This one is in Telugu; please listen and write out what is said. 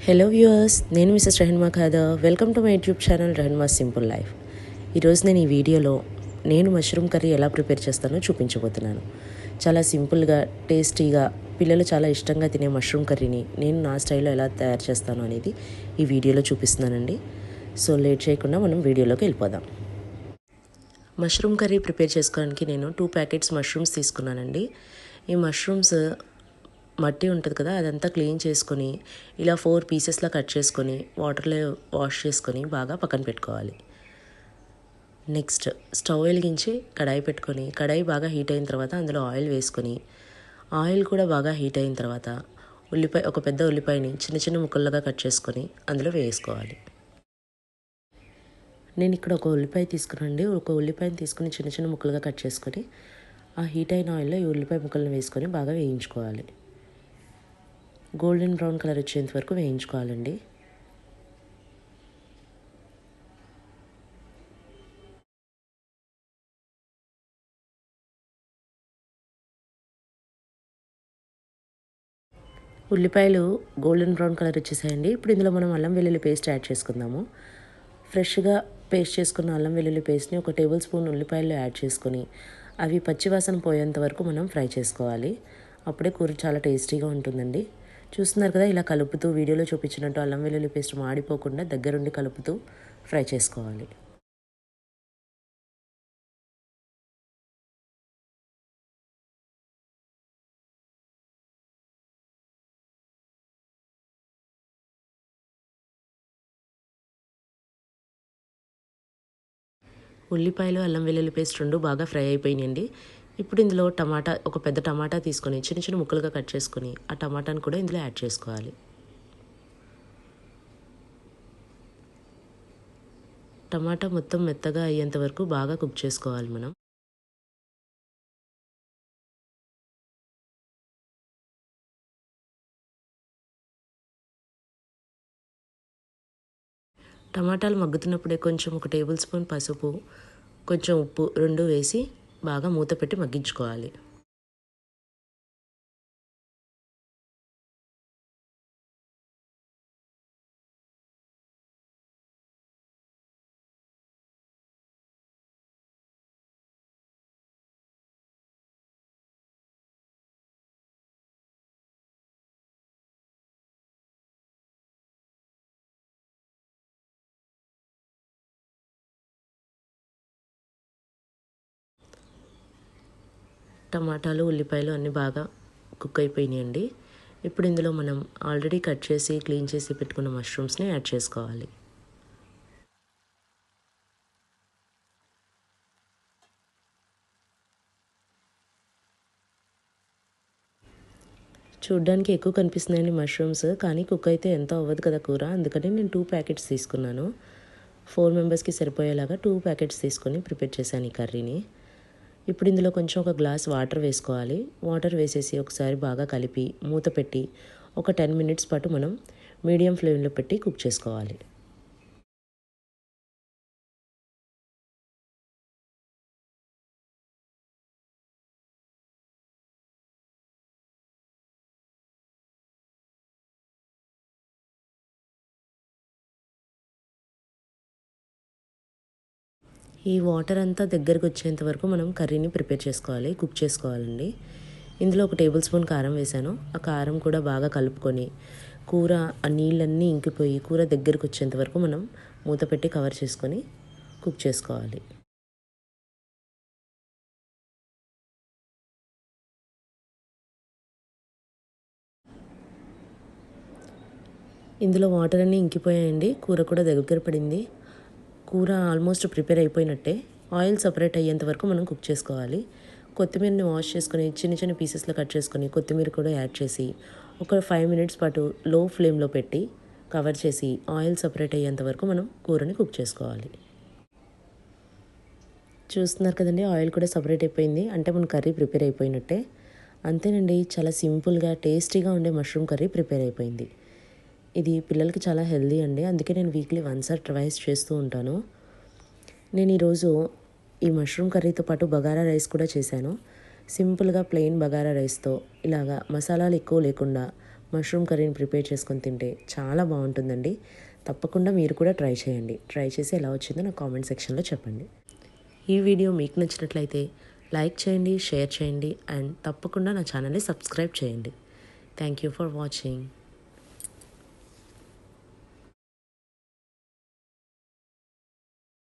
హలో వ్యూవర్స్, నేను Mrs Rehanma Khader. Welcome to my YouTube channel Rehanma simple life. ఈరోజు నేను ఈ వీడియోలో మష్రూమ్ కర్రీ ఎలా ప్రిపేర్ చేస్తానో చూపించబోతున్నాను. చాలా సింపుల్గా, టేస్టీగా, పిల్లలు చాలా ఇష్టంగా తినే మష్రూమ్ కర్రీని నేను నా స్టైల్లో ఎలా తయారు చేస్తాను అనేది ఈ వీడియోలో చూపిస్తున్నానండి. సో లేట్ చేయకుండా మనం వీడియోలోకి వెళ్ళిపోదాం. మష్రూమ్ కర్రీ ప్రిపేర్ చేసుకోవడానికి నేను 2 ప్యాకెట్స్ మష్రూమ్స్ తీసుకున్నానండి. ఈ మష్రూమ్స్ మట్టి ఉంటుంది కదా, అదంతా క్లీన్ చేసుకొని ఇలా 4 పీసెస్లా కట్ చేసుకొని వాటర్లో వాష్ చేసుకొని బాగా పక్కన పెట్టుకోవాలి. నెక్స్ట్ స్టవ్ వెలిగించి కడాయి పెట్టుకొని కడాయి బాగా హీట్ అయిన తర్వాత అందులో ఆయిల్ వేసుకొని ఆయిల్ కూడా బాగా హీట్ అయిన తర్వాత ఒక పెద్ద ఉల్లిపాయని చిన్న చిన్న ముక్కలుగా కట్ చేసుకొని అందులో వేసుకోవాలి. నేను ఇక్కడ ఒక ఉల్లిపాయ తీసుకున్నానండి. ఒక ఉల్లిపాయని తీసుకుని చిన్న చిన్న ముక్కలుగా కట్ చేసుకొని ఆ హీట్ అయిన ఆయిల్లో ఈ ఉల్లిపాయ ముక్కలను వేసుకొని బాగా వేయించుకోవాలి. గోల్డెన్ బ్రౌన్ కలర్ వచ్చేంత వరకు వేయించుకోవాలండి. ఉల్లిపాయలు గోల్డెన్ బ్రౌన్ కలర్ వచ్చేసాయండి. ఇప్పుడు ఇందులో మనం అల్లం వెల్లుల్లి పేస్ట్ యాడ్ చేసుకుందాము. ఫ్రెష్గా పేస్ట్ చేసుకున్న అల్లం వెల్లుల్లి పేస్ట్ని 1 టేబుల్ స్పూన్ ఉల్లిపాయలు యాడ్ చేసుకొని అవి పచ్చివాసన పోయేంత వరకు మనం ఫ్రై చేసుకోవాలి. అప్పుడే కూర చాలా టేస్టీగా ఉంటుందండి. చూస్తున్నారు కదా, ఇలా కలుపుతూ వీడియోలో చూపించినట్టు అల్లం వెల్లుల్లి పేస్ట్ మాడిపోకుండా దగ్గరుండి కలుపుతూ ఫ్రై చేసుకోవాలి. ఉల్లిపాయలు అల్లం వెల్లుల్లి పేస్ట్ 2 బాగా ఫ్రై అయిపోయినాయండి. ఇప్పుడు ఇందులో ఒక పెద్ద టమాటా తీసుకొని చిన్న చిన్న ముక్కలుగా కట్ చేసుకొని ఆ టమాటాను కూడా ఇందులో యాడ్ చేసుకోవాలి. టమాటా మొత్తం మెత్తగా అయ్యేంత వరకు బాగా కుక్ చేసుకోవాలి మనం. టమాటాలు మగ్గుతున్నప్పుడే కొంచెం 1 టేబుల్ స్పూన్ పసుపు, కొంచెం ఉప్పు 2 వేసి బాగా మూత పెట్టి మగ్గించుకోవాలి. టమాటాలు ఉల్లిపాయలు అన్నీ బాగా కుక్ అయిపోయినాయండి. ఇప్పుడు ఇందులో మనం ఆల్రెడీ కట్ చేసి క్లీన్ చేసి పెట్టుకున్న మష్రూమ్స్ని యాడ్ చేసుకోవాలి. చూడ్డానికి ఎక్కువ కనిపిస్తున్నాయండి మష్రూమ్స్, కానీ కుక్ అయితే ఎంతో అవ్వదు కదా కూర. అందుకని నేను 2 ప్యాకెట్స్ తీసుకున్నాను. 4 మెంబర్స్కి సరిపోయేలాగా 2 ప్యాకెట్స్ తీసుకొని ప్రిపేర్ చేశాను ఈ కర్రీని. ఇప్పుడు ఇందులో కొంచెం ఒక గ్లాస్ వాటర్ వేసుకోవాలి. వాటర్ వేసేసి ఒకసారి బాగా కలిపి మూత పెట్టి ఒక 10 మినిట్స్ పాటు మనం మీడియం ఫ్లేమ్లో పెట్టి కుక్ చేసుకోవాలి. ఈ వాటర్ అంతా దగ్గరకు వచ్చేంత వరకు మనం కర్రీని ప్రిపేర్ చేసుకోవాలి, కుక్ చేసుకోవాలండి. ఇందులో 1 టేబుల్ స్పూన్ కారం వేసాను. ఆ కారం కూడా బాగా కలుపుకొని కూర ఆ నీళ్ళన్నీ ఇంకిపోయి కూర దగ్గరకు వచ్చేంత వరకు మనం మూత పెట్టి కవర్ చేసుకొని కుక్ చేసుకోవాలి. ఇందులో వాటర్ అన్నీ ఇంకిపోయాయండి. కూర కూడా దగ్గర పడింది. కూర ఆల్మోస్ట్ ప్రిపేర్ అయిపోయినట్టే. ఆయిల్ సపరేట్ అయ్యేంత వరకు మనం కుక్ చేసుకోవాలి. కొత్తిమీరని వాష్ చేసుకొని చిన్న చిన్న పీసెస్లో కట్ చేసుకొని కొత్తిమీర కూడా యాడ్ చేసి ఒక 5 మినిట్స్ పాటు లో ఫ్లేమ్లో పెట్టి కవర్ చేసి ఆయిల్ సపరేట్ అయ్యేంత వరకు మనం కూరని కుక్ చేసుకోవాలి. చూస్తున్నారు కదండి, ఆయిల్ కూడా సపరేట్ అయిపోయింది. అంటే మన కర్రీ ప్రిపేర్ అయిపోయినట్టే. అంతేనండి, చాలా సింపుల్గా టేస్టీగా ఉండే మష్రూమ్ కర్రీ ప్రిపేర్ అయిపోయింది. ఇది పిల్లలకి చాలా హెల్దీ అండి. అందుకే నేను వీక్లీ వన్స్ ఆర్ ట్వైస్ చేస్తూ ఉంటాను. నేను ఈరోజు ఈ మష్రూమ్ కర్రీతో పాటు బగారా రైస్ కూడా చేశాను. సింపుల్గా ప్లెయిన్ బగారా రైస్తో ఇలాగా మసాలాలు ఎక్కువ లేకుండా మష్రూమ్ కర్రీని ప్రిపేర్ చేసుకొని తింటే చాలా బాగుంటుందండి. తప్పకుండా మీరు కూడా ట్రై చేయండి. ట్రై చేసి ఎలా వచ్చిందో నాకు కామెంట్ సెక్షన్లో చెప్పండి. ఈ వీడియో మీకు నచ్చినట్లయితే లైక్ చేయండి, షేర్ చేయండి అండ్ తప్పకుండా నా ఛానల్ని సబ్స్క్రైబ్ చేయండి. Thank you for watching.